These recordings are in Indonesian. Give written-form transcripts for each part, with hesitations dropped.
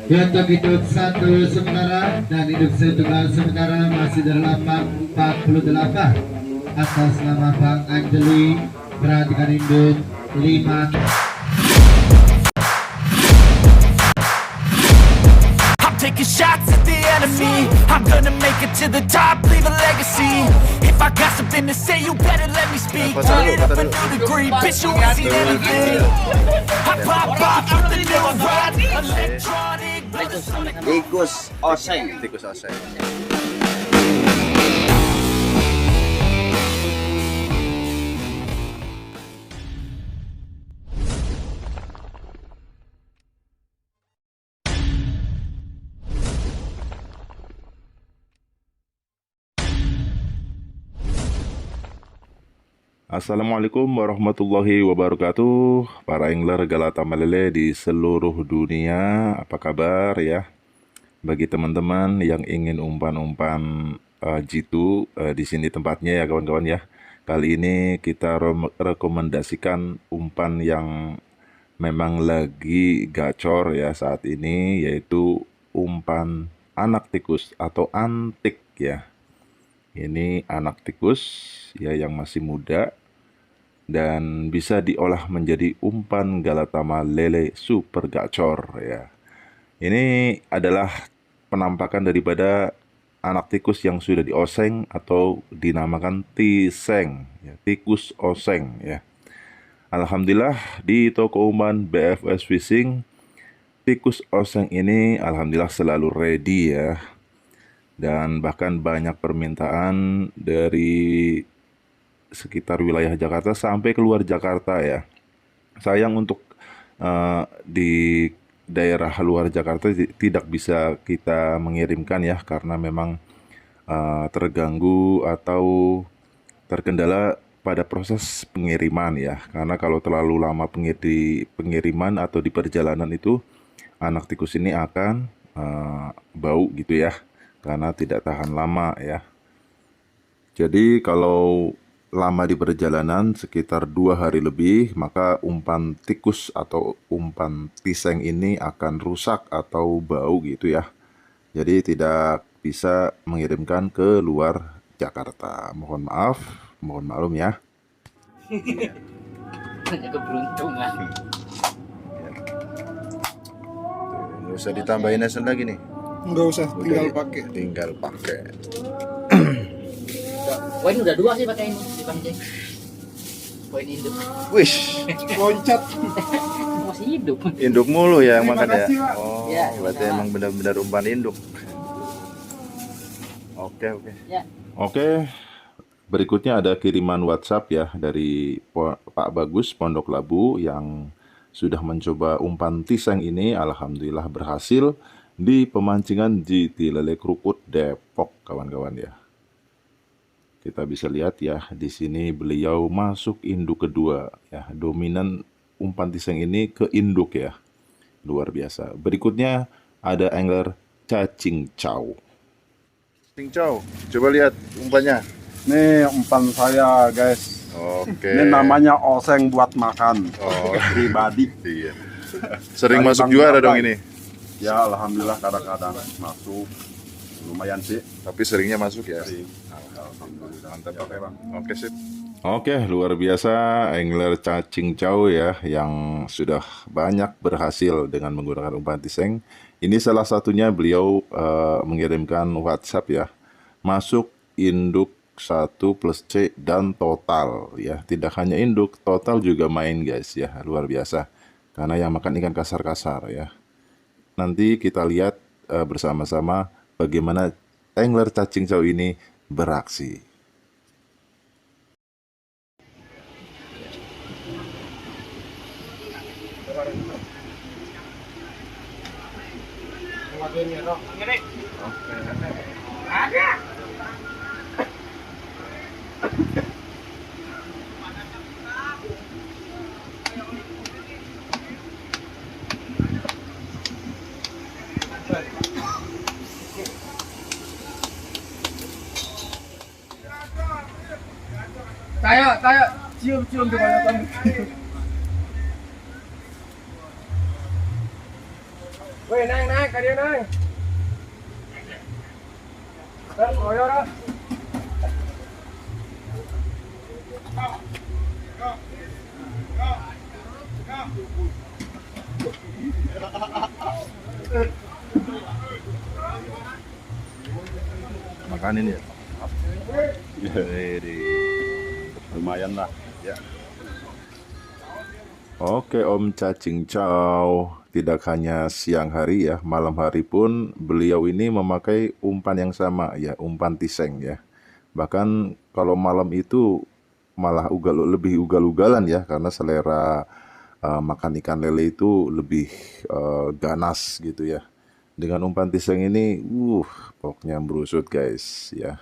Untuk hidup satu sementara dan hidup setunggal sementara masih dalam 48 atas nama Bang Anjeli. Perhatikan hidup 5. Taking shots at the enemy. I'm gonna make it to the top, leave a legacy. If I got something to say, you better let me speak. Turn it up a new degree, bitch, you ain't seen anything. I pop off with the new ride, electronic. Tikus oseng. Tikus oseng. Assalamualaikum warahmatullahi wabarakatuh. Para angler Galata Malele di seluruh dunia, apa kabar ya? Bagi teman-teman yang ingin umpan-umpan jitu, di sini tempatnya ya kawan-kawan ya. Kali ini kita rekomendasikan umpan yang memang lagi gacor ya saat ini, yaitu umpan anak tikus atau antik ya. Ini anak tikus ya yang masih muda dan bisa diolah menjadi umpan Galata Malele super gacor ya. Ini adalah penampakan daripada anak tikus yang sudah dioseng atau dinamakan tiseng ya, tikus oseng ya. Alhamdulillah di toko umpan BFS Fishing, tikus oseng ini alhamdulillah selalu ready ya. Dan bahkan banyak permintaan dari sekitar wilayah Jakarta sampai keluar Jakarta ya. Sayang untuk di daerah luar Jakarta tidak bisa kita mengirimkan ya, karena memang terganggu atau terkendala pada proses pengiriman ya. Karena kalau terlalu lama pengiriman atau di perjalanan itu, anak tikus ini akan bau gitu ya, karena tidak tahan lama ya. Jadi kalau lama di perjalanan sekitar 2 hari lebih, maka umpan tikus atau umpan tiseng ini akan rusak atau bau gitu ya. Jadi tidak bisa mengirimkan ke luar Jakarta. Mohon maaf, mohon maklum ya. Hanya keberuntungan. Nggak usah ditambahin hasil lagi nih. Enggak usah, Tinggal pakai. Poin udah 2 sih pakai ini dipancing. Poin induk. Wish, loncat. Masih hidup. induk mulu ya yang Terima makan ya. kasih, Pak. Oh, Ya, berarti sama. emang benar-benar umpan induk. Oke. Ya. Oke. Berikutnya ada kiriman WhatsApp ya dari Pak Bagus Pondok Labu yang sudah mencoba umpan tiseng ini. Alhamdulillah berhasil di pemancingan GT Lele Krukut Depok kawan-kawan ya. Kita bisa lihat ya, di sini beliau masuk induk kedua ya. Dominan umpan tiseng ini ke induk ya. Luar biasa. Berikutnya ada angler cacing cow. Cacing cow, coba lihat umpannya. Nih umpan saya guys. Oke. Ini namanya oseng buat makan. Oh. Pribadi. Iya. Sering Dari masuk Bang juara Bapak. dong ini. Ya alhamdulillah kadang-kadang masuk. Lumayan sih. Tapi seringnya masuk ya. Alhamdulillah. Mantap Ya, Bang. Oke sip. Oke, luar biasa angler cacing cow ya yang sudah banyak berhasil dengan menggunakan umpan tiseng. Ini salah satunya beliau mengirimkan WhatsApp ya. Masuk induk 1+C dan total ya. Tidak hanya induk, total juga main guys ya. Luar biasa. Karena yang makan ikan kasar-kasar ya. Nanti kita lihat bersama-sama bagaimana angler cacing cow ini beraksi. Kayak cium-cium kebanyakan. Weh, naik ke dia naik. Ngồi vô đó. Makan ini ya. Lumayan lah. Ya. Oke Om Cacing Chow, tidak hanya siang hari ya, malam hari pun beliau ini memakai umpan yang sama ya, umpan tiseng ya. Bahkan kalau malam itu malah lebih ugal-ugalan ya, karena selera makan ikan lele itu lebih ganas gitu ya. Dengan umpan tiseng ini, pokoknya merusut guys ya.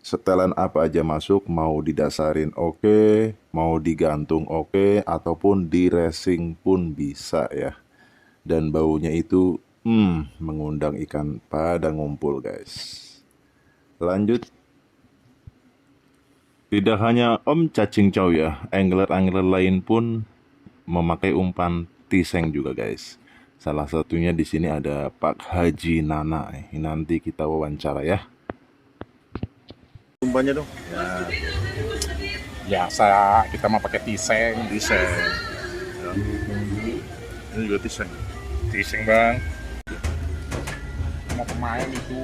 Setelan apa aja masuk, mau didasarin oke, mau digantung oke, ataupun di racing pun bisa ya. Dan baunya itu mengundang ikan pada ngumpul guys. Lanjut. Tidak hanya Om Cacing Chow ya, angler-angler lain pun memakai umpan tiseng juga guys. Salah satunya di sini ada Pak Haji Nana. Nanti kita wawancara ya. Umpannya dong. Biasa kita mau pakai tiseng. Ya. Ini juga tiseng. Tiseng bang. Mau pemain itu.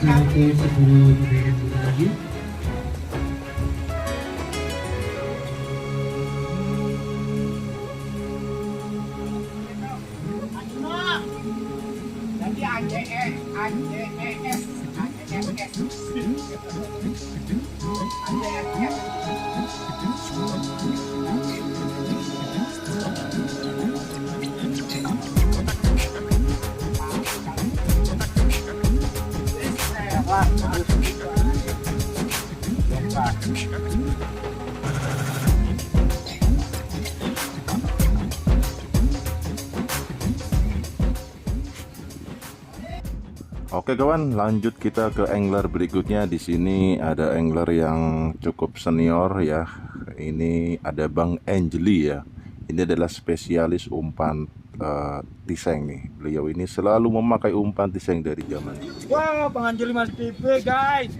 Satu 10 menit lagi. Oke kawan, lanjut kita ke angler berikutnya. Di sini ada angler yang cukup senior ya. Ini ada Bang Angeli ya. Ini adalah spesialis umpan tiseng nih. Beliau ini selalu memakai umpan tiseng dari zaman. Wah, Bang Angeli Mas TV guys.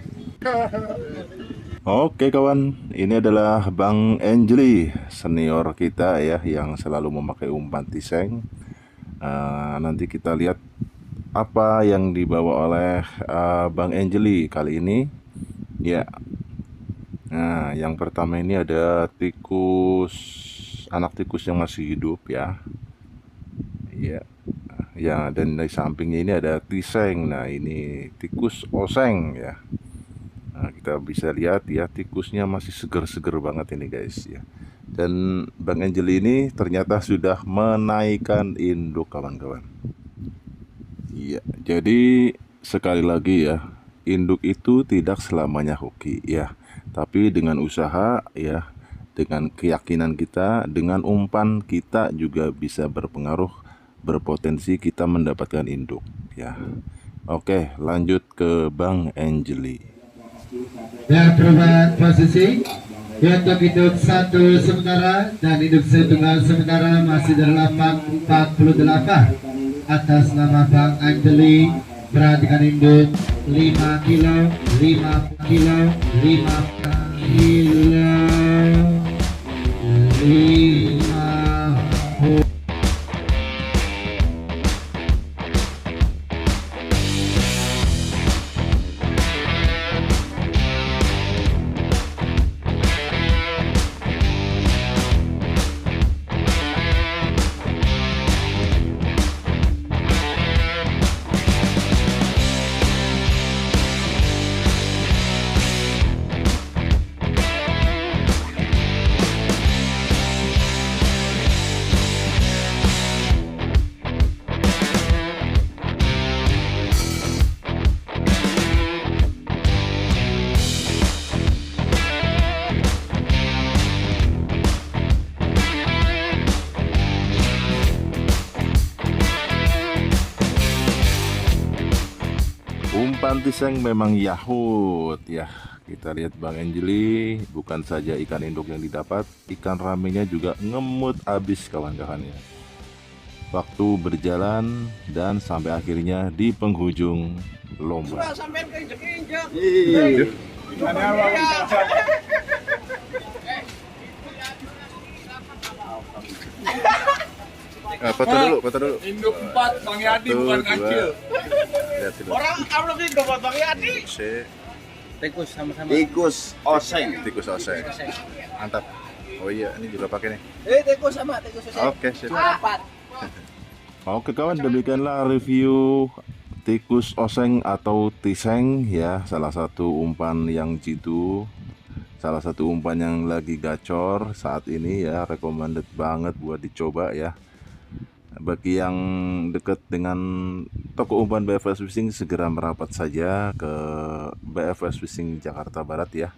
Oke kawan, ini adalah Bang Angeli, senior kita ya, yang selalu memakai umpan tiseng. Nanti kita lihat apa yang dibawa oleh Bang Angeli kali ini ya. Nah, yang pertama ini ada tikus, anak tikus yang masih hidup ya. Ya, dan di sampingnya ini ada tiseng. Nah, ini tikus oseng ya. Nah, kita bisa lihat ya, tikusnya masih seger-seger banget ini guys ya. Dan Bang Angeli ini ternyata sudah menaikkan induk kawan-kawan. Iya, jadi sekali lagi ya, induk itu tidak selamanya hoki ya, tapi dengan usaha ya, dengan keyakinan kita, dengan umpan kita juga bisa berpengaruh, berpotensi kita mendapatkan induk ya. Oke, lanjut ke Bang Angeli. Ya, perubahan posisi untuk induk satu sementara dan induk setunggal sementara masih dari lapang 48 atas nama Bang Angeli. Perhatikan induk 5 kilo 5 kilo 5 kilo 5 Umpan tiseng memang yahut ya. Kita lihat Bang Anjeli, bukan saja ikan induk yang didapat, ikan ramenya juga ngemut abis kawan-kawannya. Waktu berjalan dan sampai akhirnya di penghujung lomba. Foto dulu. Induk 4 Bang Yadi bukan kancil. Orang upload induk buat Bang Yadi. Tikus oseng. Tikus oseng. Mantap. Oh iya, ini juga pakai nih. Tikus oseng. Oke, sip. Oke kawan, demikianlah review tikus oseng atau tiseng ya, salah satu umpan yang jitu, salah satu umpan yang lagi gacor saat ini ya, recommended banget buat dicoba ya. Bagi yang dekat dengan toko umpan BFS Fishing, segera merapat saja ke BFS Fishing Jakarta Barat ya.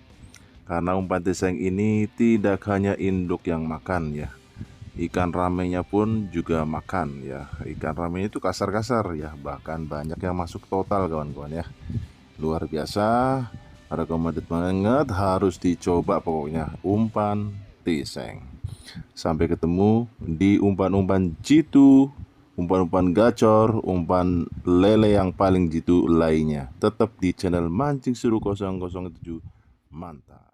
Karena umpan tiseng ini tidak hanya induk yang makan ya, ikan ramenya pun juga makan ya. Ikan ramenya itu kasar-kasar ya, bahkan banyak yang masuk total kawan-kawan ya. Luar biasa, recommended banget, harus dicoba pokoknya umpan tiseng. Sampai ketemu di umpan-umpan jitu, umpan-umpan gacor, umpan lele yang paling jitu lainnya. Tetap di channel Mancing Seru 007. Mantap.